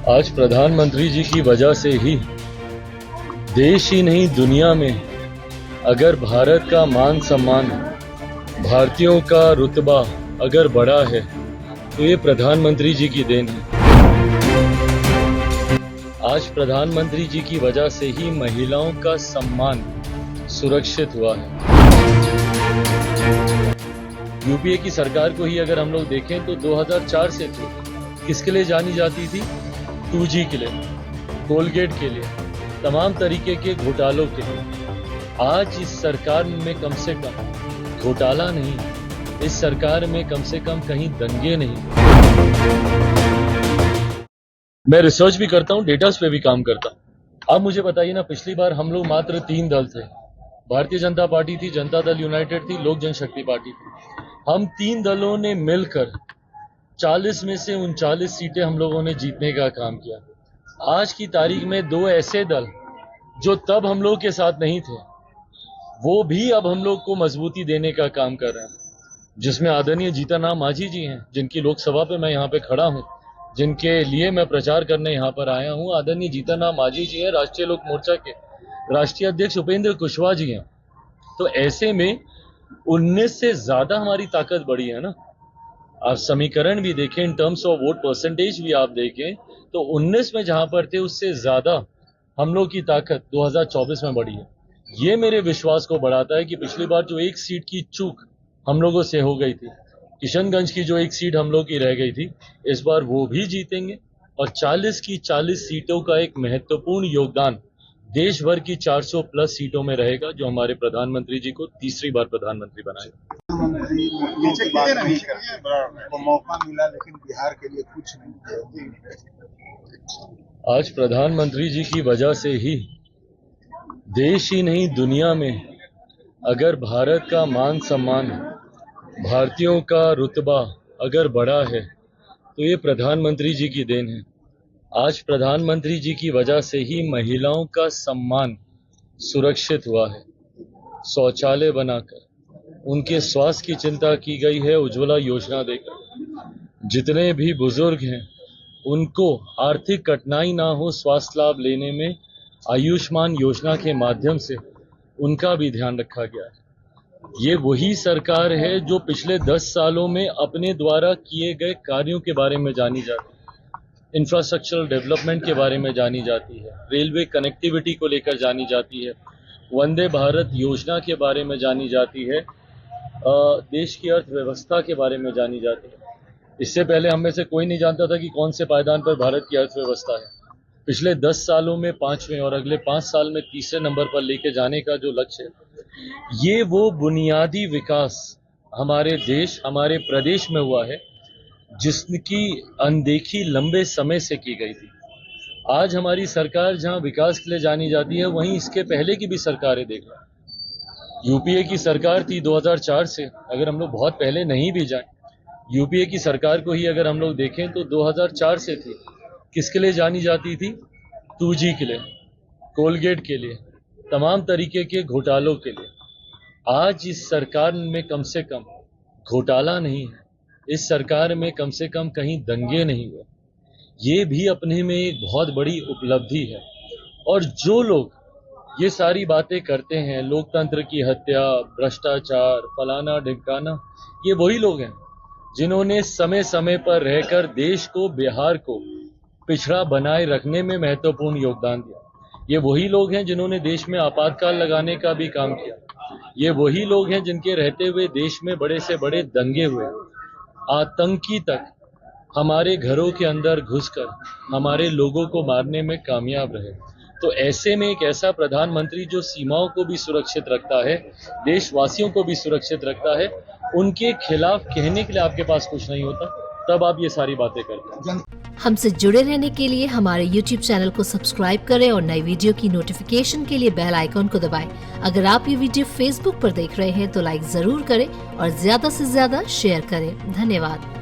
आज प्रधानमंत्री जी की वजह से ही देश ही नहीं दुनिया में अगर भारत का मान सम्मान, भारतीयों का रुतबा अगर बढ़ा है तो ये प्रधानमंत्री जी की देन है। आज प्रधानमंत्री जी की वजह से ही महिलाओं का सम्मान सुरक्षित हुआ है। यूपीए की सरकार को ही अगर हम लोग देखें तो 2004 से थी, किसके लिए जानी जाती थी? 2G के लिए, कोलगेट के लिए, तमाम तरीके के घोटालों के लिए। आज इस सरकार में कम से कम घोटाला नहीं, इस सरकार में कम से कम कहीं दंगे नहीं। मैं रिसर्च भी करता हूं, डेटास पे भी काम करता हूं। अब मुझे बताइए ना, पिछली बार हम लोग मात्र 3 दल थे, भारतीय जनता पार्टी थी, जनता दल यूनाइटेड थी, लोक जनशक्ति पार्टी थी। हम 3 दलों ने मिलकर 40 में से 39 सीटें हम लोगों ने जीतने का काम किया। आज की तारीख में 2 ऐसे दल जो तब हम लोग के साथ नहीं थे, वो भी अब हम लोग को मजबूती देने का काम कर रहे हैं, जिसमें आदरणीय जीतन राम मांझी जी हैं, जिनकी लोकसभा पे मैं यहाँ पे खड़ा हूँ, जिनके लिए मैं प्रचार करने यहाँ पर आया हूँ। आदरणीय जीतन राम मांझी जी हैं, राष्ट्रीय लोक मोर्चा के राष्ट्रीय अध्यक्ष उपेंद्र कुशवाहा जी हैं। तो ऐसे में 19 से ज्यादा हमारी ताकत बढ़ी है ना। आप समीकरण भी देखें, in terms of vote percentage भी आप देखें तो 19 में जहां पर थे उससे ज्यादा हम लोग की ताकत 2024 में बढ़ी है। ये मेरे विश्वास को बढ़ाता है कि पिछली बार जो 1 सीट की चूक हम लोगों से हो गई थी, किशनगंज की जो 1 सीट हम लोग की रह गई थी, इस बार वो भी जीतेंगे और 40 की 40 सीटों का एक महत्वपूर्ण योगदान देश भर की 400 प्लस सीटों में रहेगा, जो हमारे प्रधानमंत्री जी को तीसरी बार प्रधानमंत्री बनाएगा। मौका मिला लेकिन बिहार के लिए कुछ नहीं। आज प्रधानमंत्री जी की वजह से ही देश ही नहीं दुनिया में अगर भारत का मान सम्मान, भारतीयों का रुतबा अगर बढ़ा है तो ये प्रधानमंत्री जी की देन है। आज प्रधानमंत्री जी की वजह से ही महिलाओं का सम्मान सुरक्षित हुआ है। शौचालय बनाकर उनके स्वास्थ्य की चिंता की गई है, उज्ज्वला योजना देकर। जितने भी बुजुर्ग हैं उनको आर्थिक कठिनाई ना हो स्वास्थ्य लाभ लेने में, आयुष्मान योजना के माध्यम से उनका भी ध्यान रखा गया है। ये वही सरकार है जो पिछले 10 सालों में अपने द्वारा किए गए कार्यों के बारे में जानी जाती है, इंफ्रास्ट्रक्चरल डेवलपमेंट के बारे में जानी जाती है, रेलवे कनेक्टिविटी को लेकर जानी जाती है, वंदे भारत योजना के बारे में जानी जाती है, देश की अर्थव्यवस्था के बारे में जानी जाती है। इससे पहले हम में से कोई नहीं जानता था कि कौन से पायदान पर भारत की अर्थव्यवस्था है। पिछले 10 सालों में 5वें और अगले 5 साल में तीसरे नंबर पर लेके जाने का जो लक्ष्य है, ये वो बुनियादी विकास हमारे देश, हमारे प्रदेश में हुआ है जिसकी अनदेखी लंबे समय से की गई थी। आज हमारी सरकार जहां विकास के लिए जानी जाती है, वहीं इसके पहले की भी सरकारें देख रहे हैं। यूपीए की सरकार थी 2004 से, अगर हम लोग बहुत पहले नहीं भी जाएं, यूपीए की सरकार को ही अगर हम लोग देखें तो 2004 से थी, किसके लिए जानी जाती थी? 2G के लिए, कोलगेट के लिए, तमाम तरीके के घोटालों के लिए। आज इस सरकार में कम से कम घोटाला नहीं है, इस सरकार में कम से कम कहीं दंगे नहीं हुए। ये भी अपने में एक बहुत बड़ी उपलब्धि है। और जो लोग ये सारी बातें करते हैं, लोकतंत्र की हत्या, भ्रष्टाचार, फलाना ढिमकाना, ये वही लोग हैं जिन्होंने समय समय पर रहकर देश को, बिहार को पिछड़ा बनाए रखने में महत्वपूर्ण योगदान दिया। ये वही लोग हैं जिन्होंने देश में आपातकाल लगाने का भी काम किया। ये वही लोग हैं जिनके रहते हुए देश में बड़े से बड़े दंगे हुए, आतंकी तक हमारे घरों के अंदर घुसकर हमारे लोगों को मारने में कामयाब रहे। तो ऐसे में एक ऐसा प्रधानमंत्री जो सीमाओं को भी सुरक्षित रखता है, देशवासियों को भी सुरक्षित रखता है, उनके खिलाफ कहने के लिए आपके पास कुछ नहीं होता, तब आप ये सारी बातें करते हैं। हमसे जुड़े रहने के लिए हमारे YouTube चैनल को सब्सक्राइब करें और नई वीडियो की नोटिफिकेशन के लिए बेल आइकॉन को दबाएं। अगर आप ये वीडियो Facebook पर देख रहे हैं तो लाइक जरूर करें और ज्यादा से ज्यादा शेयर करें। धन्यवाद।